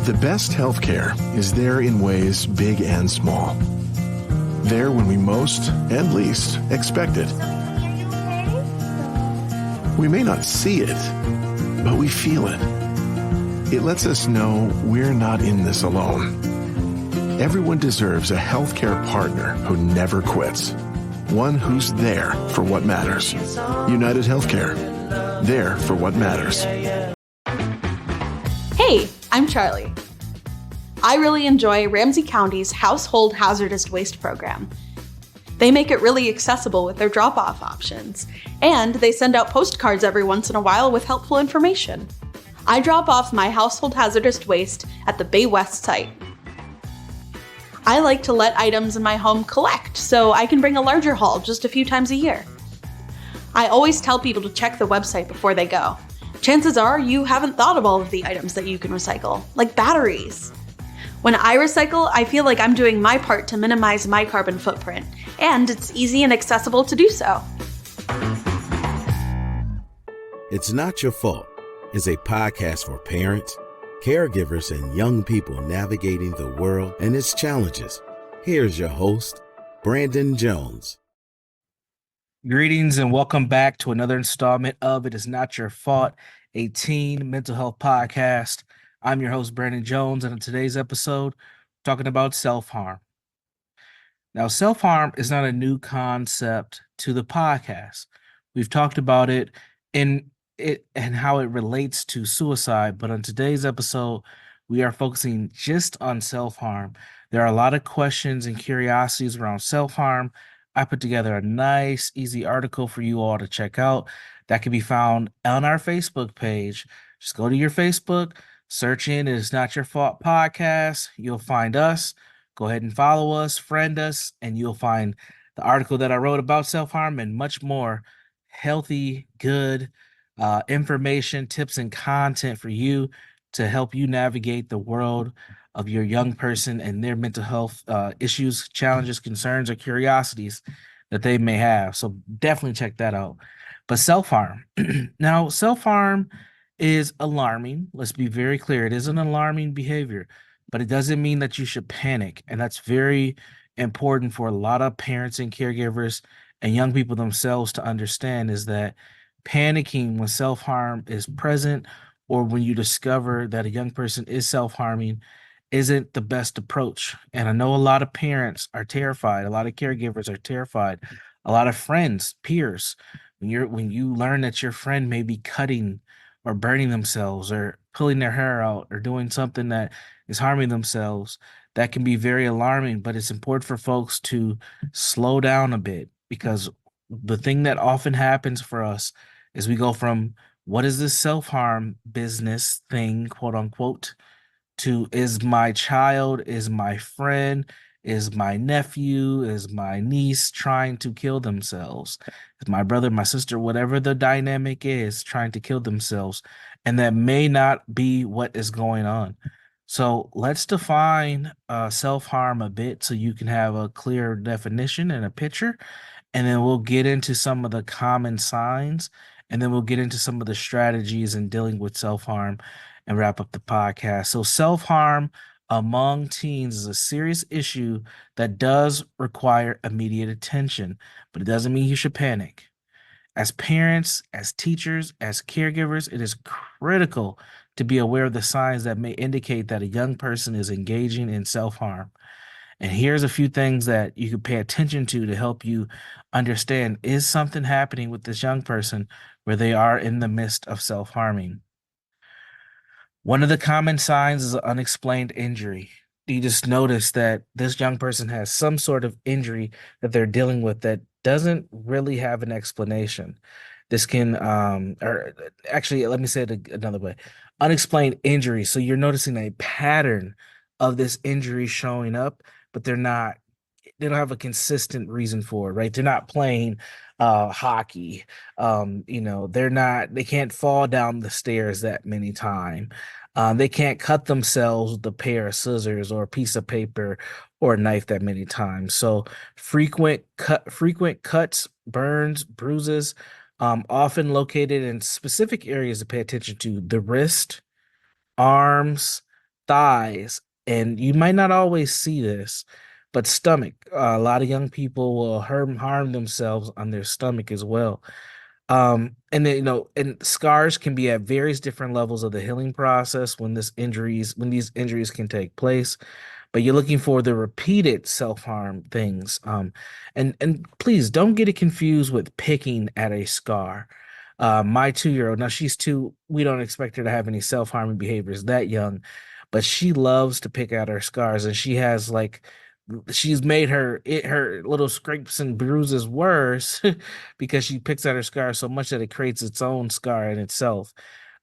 The best healthcare is there in ways big and small. There when we most and least expect it. We may not see it, but we feel it. It lets us know we're not in this alone. Everyone deserves a healthcare partner who never quits. One who's there for what matters. United Healthcare. There for what matters. Hey, I'm Charlie. I really enjoy Ramsey County's Household Hazardous Waste program. They make it really accessible with their drop-off options, and they send out postcards every once in a while with helpful information. I drop off my household hazardous waste at the Bay West site. I like to let items in my home collect so I can bring a larger haul just a few times a year. I always tell people to check the website before they go. Chances are you haven't thought of all of the items that you can recycle, like batteries. When I recycle, I feel like I'm doing my part to minimize my carbon footprint, and it's easy and accessible to do so. It's Not Your Fault is a podcast for parents, caregivers, and young people navigating the world and its challenges. Here's your host, Brandon Jones. Greetings and welcome back to another installment of It Is Not Your Fault, a teen mental health podcast. I'm your host, Brandon Jones, and in today's episode, we're talking about self-harm. Now, self-harm is not a new concept to the podcast. We've talked about it and how it relates to suicide, but on today's episode, we are focusing just on self-harm. There are a lot of questions and curiosities around self-harm. I put together a nice, easy article for you all to check out that can be found on our Facebook page. Just go to your Facebook, search in It Is Not Your Fault podcast. You'll find us. Go ahead and follow us, friend us, and you'll find the article that I wrote about self-harm and much more healthy, good information, tips, and content for you to help you navigate the world of your young person and their mental health issues, challenges, concerns, or curiosities that they may have. So definitely check that out. But self-harm. Now, self-harm is alarming. Let's be very clear. It is an alarming behavior, but it doesn't mean that you should panic. And that's very important for a lot of parents and caregivers and young people themselves to understand, is that panicking when self-harm is present or when you discover that a young person is self-harming isn't the best approach. And I know a lot of parents are terrified. A lot of caregivers are terrified. A lot of friends, peers, when you learn that your friend may be cutting or burning themselves or pulling their hair out or doing something that is harming themselves, that can be very alarming. But it's important for folks to slow down a bit, because the thing that often happens for us is we go from what is this self-harm business thing, quote unquote, to is my child, is my friend, is my nephew, is my niece trying to kill themselves, is my brother, my sister, whatever the dynamic is, trying to kill themselves. And that may not be what is going on. So let's define self-harm a bit so you can have a clear definition and a picture. And then we'll get into some of the common signs, and then we'll get into some of the strategies in dealing with self-harm and wrap up the podcast. So self-harm among teens is a serious issue that does require immediate attention, but it doesn't mean you should panic. As parents, as teachers, as caregivers, it is critical to be aware of the signs that may indicate that a young person is engaging in self-harm. And here's a few things that you can pay attention to help you understand, is something happening with this young person where they are in the midst of self-harming. One of the common signs is unexplained injury. You just notice that this young person has some sort of injury that they're dealing with that doesn't really have an explanation. This can, or actually, let me say it another way. Unexplained injury. So you're noticing a pattern of this injury showing up, but they don't have a consistent reason for it, right? They're not playing hockey. They can't fall down the stairs that many times. They can't cut themselves with a pair of scissors or a piece of paper or a knife that many times. So frequent cuts, burns, bruises, often located in specific areas to pay attention to: the wrist, arms, thighs, and you might not always see this, but stomach. A lot of young people will harm themselves on their stomach as well. And then, and scars can be at various different levels of the healing process when these injuries can take place. But you're looking for the repeated self-harm things. And please don't get it confused with picking at a scar. My 2-year-old, now she's two, we don't expect her to have any self-harming behaviors that young, but she loves to pick at her scars, and she's made her little scrapes and bruises worse because she picks at her scar so much that it creates its own scar in itself.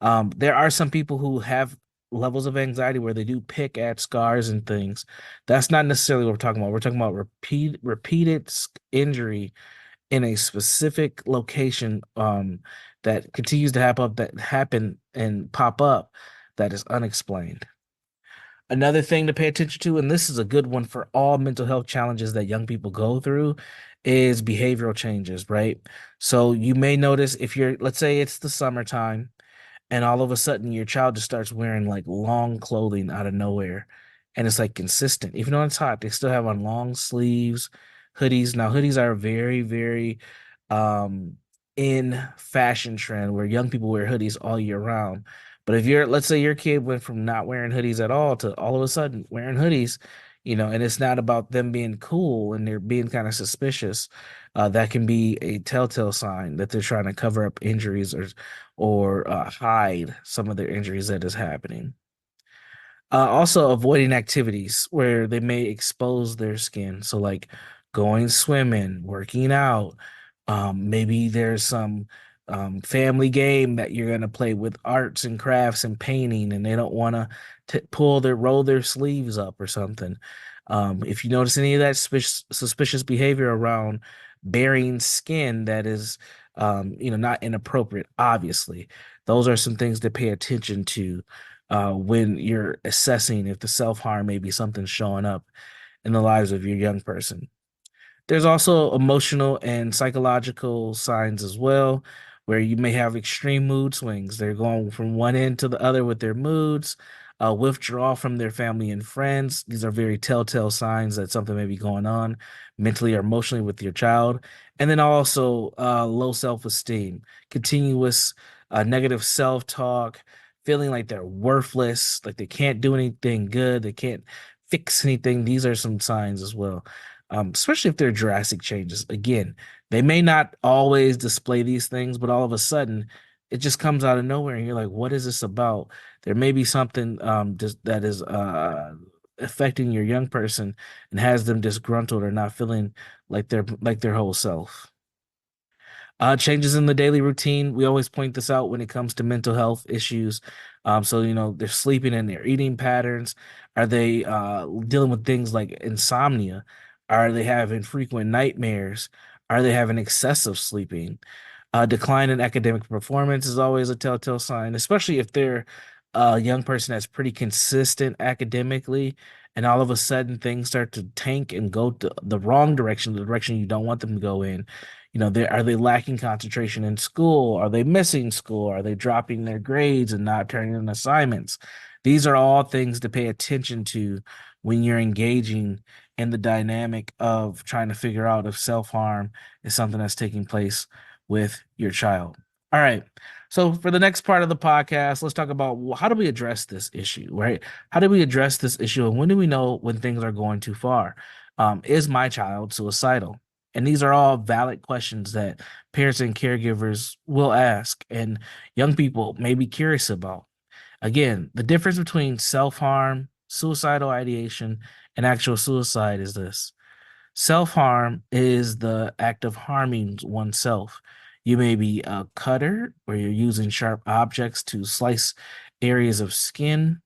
There are some people who have levels of anxiety where they do pick at scars and things. That's not necessarily what we're talking about. We're talking about repeated injury in a specific location, that continues to happen and pop up, that is unexplained. Another thing to pay attention to, and this is a good one for all mental health challenges that young people go through, is behavioral changes, right? So you may notice if let's say it's the summertime, and all of a sudden your child just starts wearing like long clothing out of nowhere, and it's like consistent. Even though it's hot, they still have on long sleeves, hoodies. Now hoodies are very, very um in fashion trend where young people wear hoodies all year round. But if let's say your kid went from not wearing hoodies at all to all of a sudden wearing hoodies, and it's not about them being cool and they're being kind of suspicious, that can be a telltale sign that they're trying to cover up injuries or hide some of their injuries that is happening. Also, avoiding activities where they may expose their skin. So, like going swimming, working out. Maybe there's some family game that you're going to play with arts and crafts and painting, and they don't want to roll their sleeves up or something. If you notice any of that suspicious behavior around bearing skin that is, not inappropriate, obviously, those are some things to pay attention to when you're assessing if the self-harm may be something showing up in the lives of your young person. There's also emotional and psychological signs as well, where you may have extreme mood swings. They're going from one end to the other with their moods, withdraw from their family and friends. These are very telltale signs that something may be going on mentally or emotionally with your child. And then also low self-esteem, continuous negative self-talk, feeling like they're worthless, like they can't do anything good, they can't fix anything. These are some signs as well, especially if they're drastic changes. Again, they may not always display these things, but all of a sudden it just comes out of nowhere, and you're like, "What is this about?" There may be something that is affecting your young person and has them disgruntled or not feeling like their whole self. Changes in the daily routine. We always point this out when it comes to mental health issues. So, they're sleeping and their eating patterns. Are they dealing with things like insomnia? Are they having frequent nightmares? Are they having excessive sleeping? Decline in academic performance is always a telltale sign, especially if they're a young person that's pretty consistent academically, and all of a sudden things start to tank and go to the wrong direction, the direction you don't want them to go in. Are they lacking concentration in school? Are they missing school? Are they dropping their grades and not turning in assignments? These are all things to pay attention to when you're engaging in the dynamic of trying to figure out if self-harm is something that's taking place with your child. All right. So for the next part of the podcast, let's talk about how do we address this issue, right? How do we address this issue, and when do we know when things are going too far? Is my child suicidal? And these are all valid questions that parents and caregivers will ask, and young people may be curious about. Again, the difference between self-harm, suicidal ideation, and actual suicide is this. Self-harm is the act of harming oneself. You may be a cutter, where you're using sharp objects to slice areas of skin.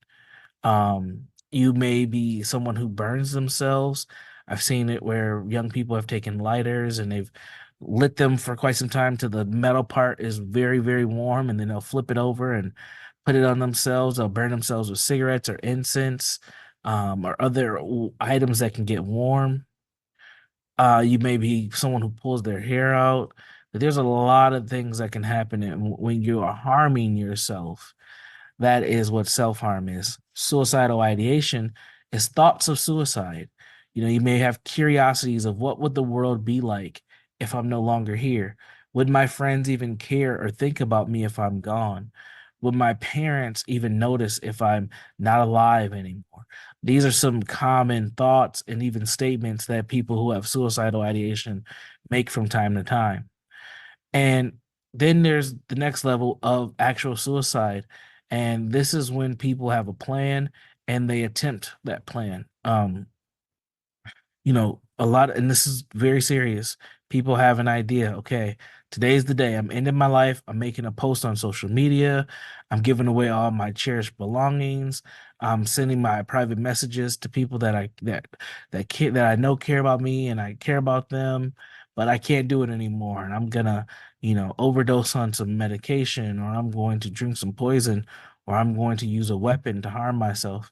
You may be someone who burns themselves. I've seen it where young people have taken lighters and they've lit them for quite some time till the metal part is very, very warm, and then they'll flip it over and put it on themselves. They'll burn themselves with cigarettes or incense, or other items that can get warm. You may be someone who pulls their hair out. But there's a lot of things that can happen when you are harming yourself. That is what self-harm is. suicidal ideation is thoughts of suicide. You may have curiosities of what would the world be like if I'm no longer here? Would my friends even care or think about me if I'm gone? Would my parents even notice if I'm not alive anymore? These are some common thoughts and even statements that people who have suicidal ideation make from time to time. And then there's the next level of actual suicide. And this is when people have a plan and they attempt that plan. A lot, and this is very serious. People have an idea. Okay, today's the day. I'm ending my life. I'm making a post on social media. I'm giving away all my cherished belongings. I'm sending my private messages to people that I know care about me and I care about them, but I can't do it anymore. And I'm gonna, overdose on some medication, or I'm going to drink some poison, or I'm going to use a weapon to harm myself.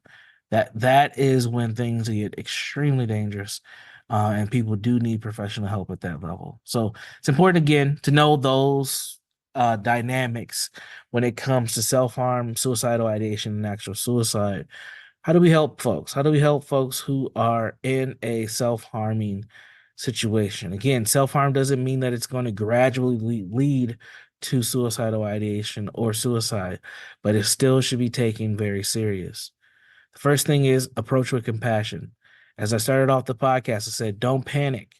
That is when things get extremely dangerous, and people do need professional help at that level. So it's important again to know those dynamics when it comes to self-harm, suicidal ideation, and actual suicide. How do we help folks? How do we help folks who are in a self-harming situation? Again, self-harm doesn't mean that it's going to gradually lead to suicidal ideation or suicide, but it still should be taken very serious. The first thing is approach with compassion. As I started off the podcast, I said, don't panic.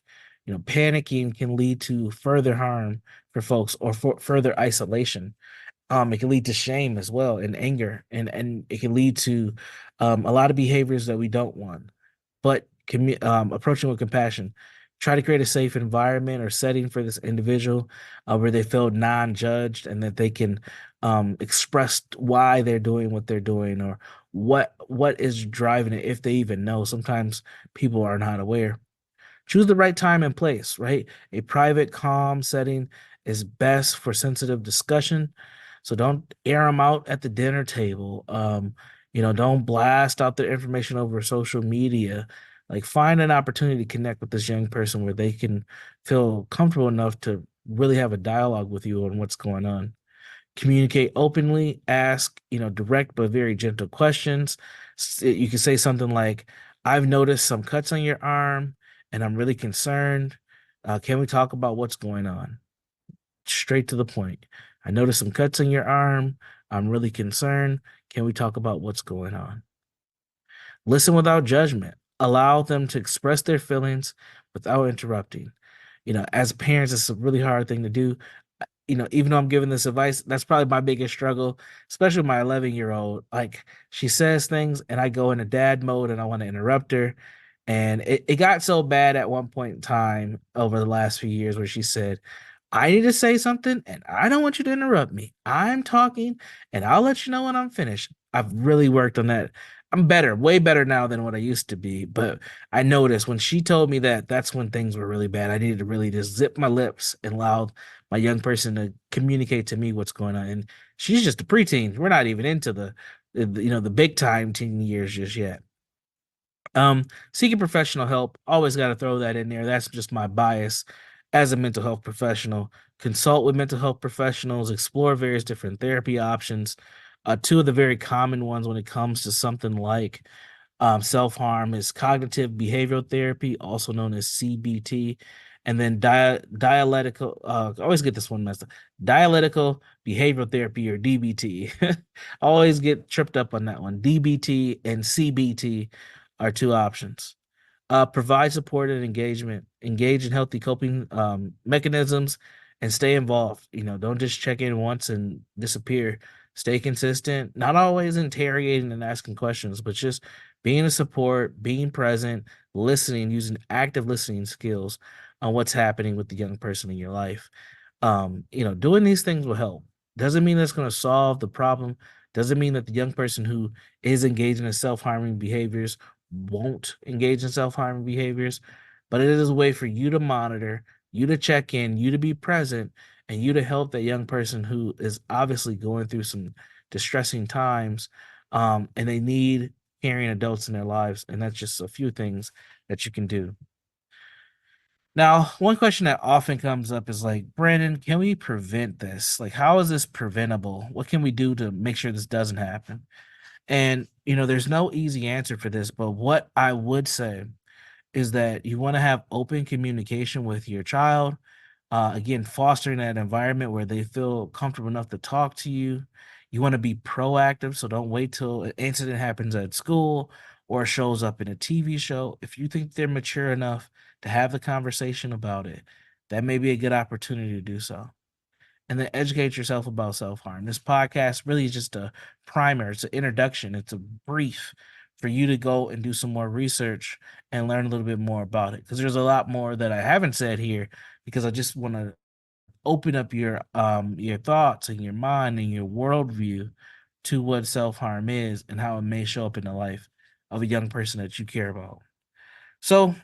Panicking can lead to further harm for folks or for further isolation. It can lead to shame as well and anger, and it can lead to a lot of behaviors that we don't want. But approaching with compassion, try to create a safe environment or setting for this individual where they feel non-judged and that they can express why they're doing what they're doing, or what is driving it, if they even know. Sometimes people are not aware. Choose the right time and place, right? A private, calm setting is best for sensitive discussion. So don't air them out at the dinner table. Don't blast out their information over social media. Like, find an opportunity to connect with this young person where they can feel comfortable enough to really have a dialogue with you on what's going on. Communicate openly, ask, direct but very gentle questions. You can say something like, I've noticed some cuts on your arm and I'm really concerned. Can we talk about what's going on? Straight to the point. I noticed some cuts on your arm. I'm really concerned. Can we talk about what's going on? Listen without judgment. Allow them to express their feelings without interrupting. As parents, it's a really hard thing to do. Even though I'm giving this advice, that's probably my biggest struggle, especially my 11-year-old. Like, she says things and I go into dad mode and I want to interrupt her. And it got so bad at one point in time over the last few years where she said, I need to say something and I don't want you to interrupt me. I'm talking and I'll let you know when I'm finished. I've really worked on that. I'm better, way better now than what I used to be. But I noticed when she told me that, that's when things were really bad. I needed to really just zip my lips and allow my young person to communicate to me what's going on. And she's just a preteen. We're not even into the big time teen years just yet. Seeking professional help, always got to throw that in there. That's just my bias as a mental health professional. Consult with mental health professionals, explore various different therapy options. Two of the very common ones when it comes to something like self-harm is cognitive behavioral therapy, also known as CBT, and then dialectical, I always get this one messed up, dialectical behavioral therapy, or DBT. I always get tripped up on that one. DBT and CBT are two options. Provide support and engagement, engage in healthy coping mechanisms, and stay involved. Don't just check in once and disappear. Stay consistent, not always interrogating and asking questions, but just being a support, being present, listening, using active listening skills on what's happening with the young person in your life. Doing these things will help. Doesn't mean that's going to solve the problem. Doesn't mean that the young person who is engaging in self-harming behaviors won't engage in self-harming behaviors, but it is a way for you to monitor, you to check in, you to be present, and you to help that young person who is obviously going through some distressing times, and they need caring adults in their lives. And that's just a few things that you can do. Now, one question that often comes up is like, Brandon, can we prevent this? Like, how is this preventable? What can we do to make sure this doesn't happen? And, there's no easy answer for this, but what I would say is that you want to have open communication with your child. Again, fostering that environment where they feel comfortable enough to talk to you. You want to be proactive, so don't wait till an incident happens at school or shows up in a TV show. If you think they're mature enough to have the conversation about it, that may be a good opportunity to do so. And then educate yourself about self-harm. This podcast really is just a primer. It's an introduction. It's a brief for you to go and do some more research and learn a little bit more about it. Because there's a lot more that I haven't said here, because I just want to open up your thoughts and your mind and your worldview to what self-harm is and how it may show up in the life of a young person that you care about. So,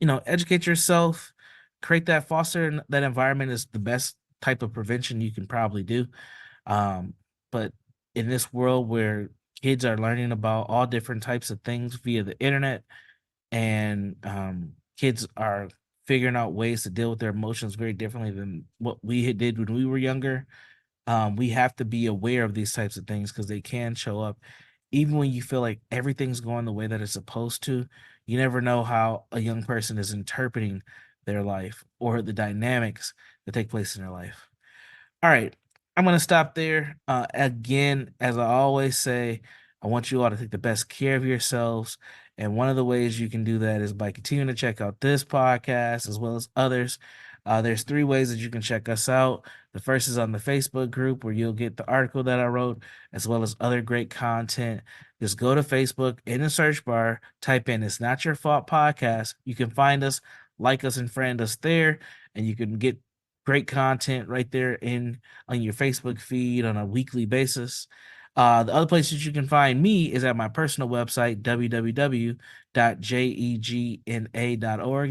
educate yourself, foster that environment is the best type of prevention you can probably do. But in this world where kids are learning about all different types of things via the internet, and kids are figuring out ways to deal with their emotions very differently than what we did when we were younger, we have to be aware of these types of things because they can show up. Even when you feel like everything's going the way that it's supposed to, you never know how a young person is interpreting their life or the dynamics that take place in their life. All right, I'm going to stop there. Again, as I always say, I want you all to take the best care of yourselves. And one of the ways you can do that is by continuing to check out this podcast as well as others. There's 3 ways that you can check us out. The first is on the Facebook group, where you'll get the article that I wrote, as well as other great content. Just go to Facebook, in the search bar, type in It's Not Your Fault Podcast. You can find us, like us, and friend us there, and you can get great content right there on your Facebook feed on a weekly basis. The other places you can find me is at my personal website, www.jegna.org.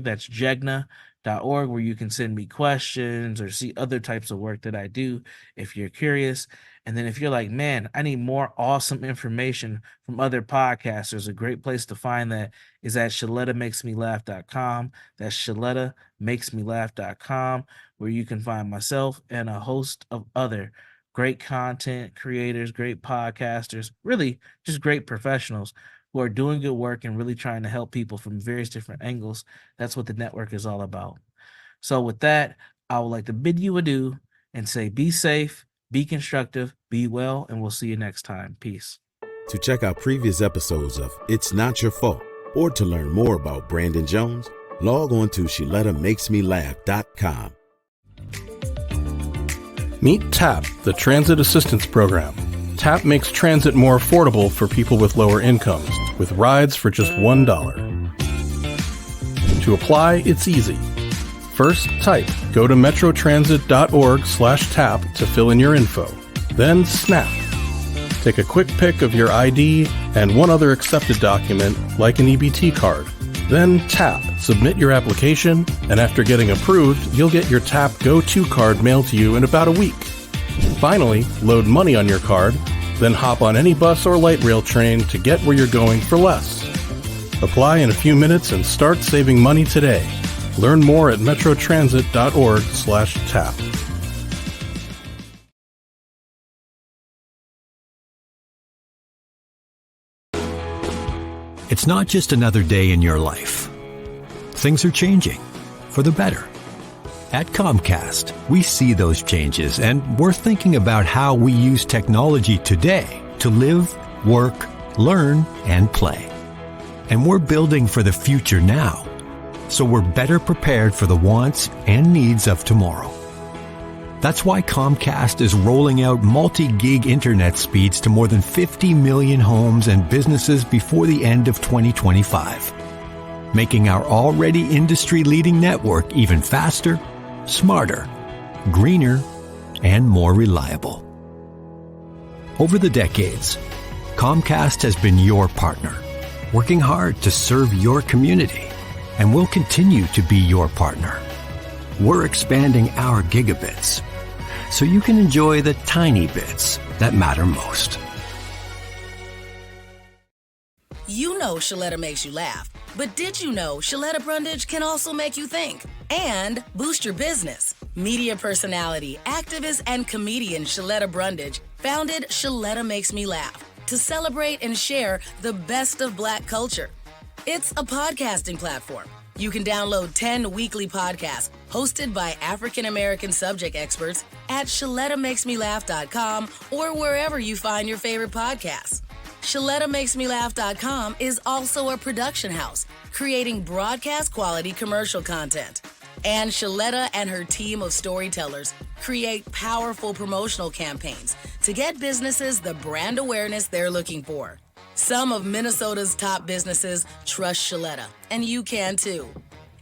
That's jegna.org, where you can send me questions or see other types of work that I do if you're curious. And then if you're like, man, I need more awesome information from other podcasters, a great place to find that is at ShalettaMakesMeLaugh.com. That's ShalettaMakesMeLaugh.com, where you can find myself and a host of other great content creators, great podcasters, really just great professionals who are doing good work and really trying to help people from various different angles. That's what the network is all about. So with that, I would like to bid you adieu and say be safe, be constructive, be well, and we'll see you next time. Peace. To check out previous episodes of It's Not Your Fault, or to learn more about Brandon Jones, log on to ShalettaMakesMeLaugh.com. Meet TAP, the Transit Assistance Program. TAP makes transit more affordable for people with lower incomes, with rides for just $1. To apply, it's easy. First, go to metrotransit.org/tap to fill in your info. Then snap. Take a quick pic of your ID and one other accepted document, like an EBT card. Then tap, submit your application, and after getting approved, you'll get your TAP Go-To card mailed to you in about a week. Finally, load money on your card, then hop on any bus or light rail train to get where you're going for less. Apply in a few minutes and start saving money today. Learn more at metrotransit.org/tap. It's not just another day in your life. Things are changing for the better. At Comcast, we see those changes, and we're thinking about how we use technology today to live, work, learn, and play. And we're building for the future now, so we're better prepared for the wants and needs of tomorrow. That's why Comcast is rolling out multi-gig internet speeds to more than 50 million homes and businesses before the end of 2025, making our already industry-leading network even faster, smarter, greener, and more reliable. Over the decades, Comcast has been your partner, working hard to serve your community, and will continue to be your partner. We're expanding our gigabits, so you can enjoy the tiny bits that matter most. You know Shaletta makes you laugh, but did you know Shaletta Brundage can also make you think and boost your business? Media personality, activist, and comedian Shaletta Brundage founded Shaletta Makes Me Laugh to celebrate and share the best of Black culture. It's a podcasting platform. You can download 10 weekly podcasts hosted by African American subject experts at ShalettaMakesMeLaugh.com or wherever you find your favorite podcasts. ShalettaMakesMeLaugh.com is also a production house, creating broadcast quality commercial content. And Shaletta and her team of storytellers create powerful promotional campaigns to get businesses the brand awareness they're looking for. Some of Minnesota's top businesses trust Shaletta, and you can too.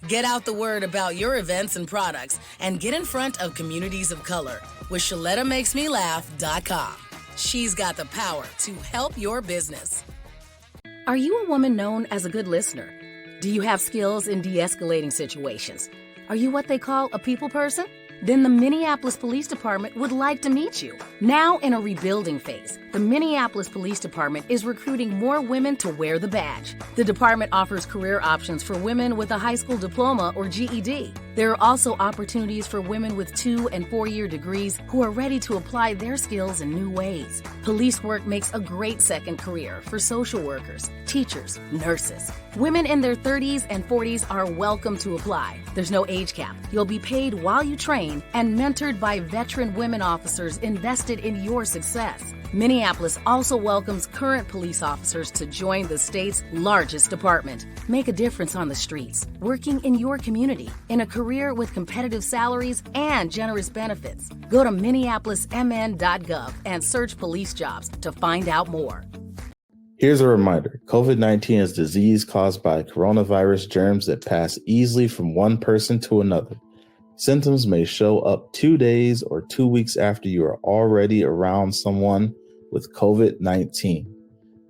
Get out the word about your events and products and get in front of communities of color with ShalettaMakesMeLaugh.com. She's got the power to help your business. Are you a woman known as a good listener? Do you have skills in de-escalating situations? Are you what they call a people person? Then the Minneapolis Police Department would like to meet you. Now in a rebuilding phase, the Minneapolis Police Department is recruiting more women to wear the badge. The department offers career options for women with a high school diploma or GED. There are also opportunities for women with 2- and 4-year degrees who are ready to apply their skills in new ways. Police work makes a great second career for social workers, teachers, nurses. Women in their 30s and 40s are welcome to apply. There's no age cap. You'll be paid while you train and mentored by veteran women officers invested in your success. Minneapolis also welcomes current police officers to join the state's largest department. Make a difference on the streets, working in your community, in a career with competitive salaries and generous benefits. Go to minneapolismn.gov and search police jobs to find out more. Here's a reminder. COVID-19 is a disease caused by coronavirus germs that pass easily from one person to another. Symptoms may show up 2 days or 2 weeks after you are already around someone with COVID-19.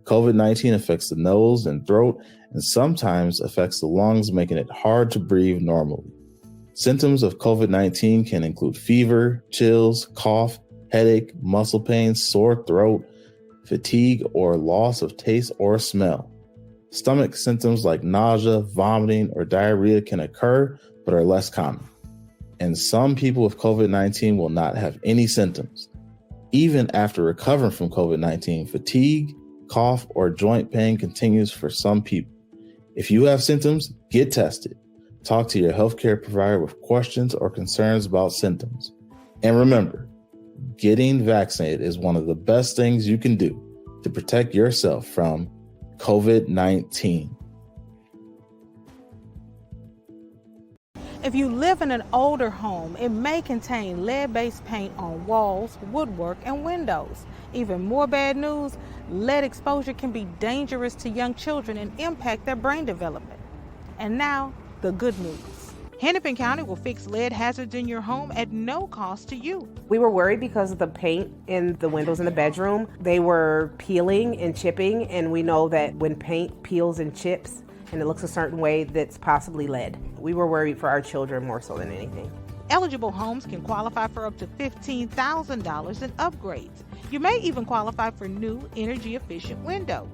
COVID-19 affects the nose and throat and sometimes affects the lungs, making it hard to breathe normally. Symptoms of COVID-19 can include fever, chills, cough, headache, muscle pain, sore throat, fatigue, or loss of taste or smell. Stomach symptoms like nausea, vomiting, or diarrhea can occur, but are less common. And some people with COVID-19 will not have any symptoms. Even after recovering from COVID-19, fatigue, cough, or joint pain continues for some people. If you have symptoms, get tested. Talk to your healthcare provider with questions or concerns about symptoms. And remember, getting vaccinated is one of the best things you can do to protect yourself from COVID-19. If you live in an older home, it may contain lead-based paint on walls, woodwork, and windows. Even more bad news, lead exposure can be dangerous to young children and impact their brain development. And now, the good news. Hennepin County will fix lead hazards in your home at no cost to you. We were worried because of the paint in the windows in the bedroom. They were peeling and chipping, and we know that when paint peels and chips and it looks a certain way, that's possibly lead. We were worried for our children more so than anything. Eligible homes can qualify for up to $15,000 in upgrades. You may even qualify for new energy-efficient windows.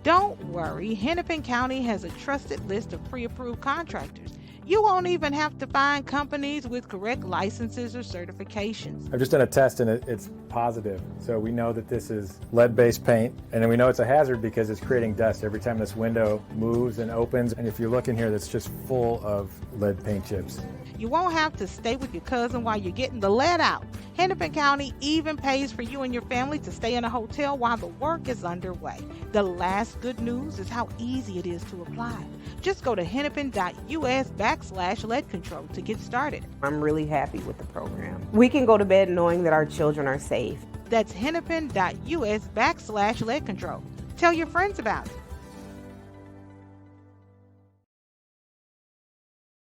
Don't worry, Hennepin County has a trusted list of pre-approved contractors. You won't even have to find companies with correct licenses or certifications. I've just done a test and it's positive. So we know that this is lead-based paint, and then we know it's a hazard because it's creating dust every time this window moves and opens. And if you look in here, that's just full of lead paint chips. You won't have to stay with your cousin while you're getting the lead out. Hennepin County even pays for you and your family to stay in a hotel while the work is underway. The last good news is how easy it is to apply. Just go to hennepin.us/lead control to get started. I'm really happy with the program. We can go to bed knowing that our children are safe. That's hennepin.us/lead control. Tell your friends about it.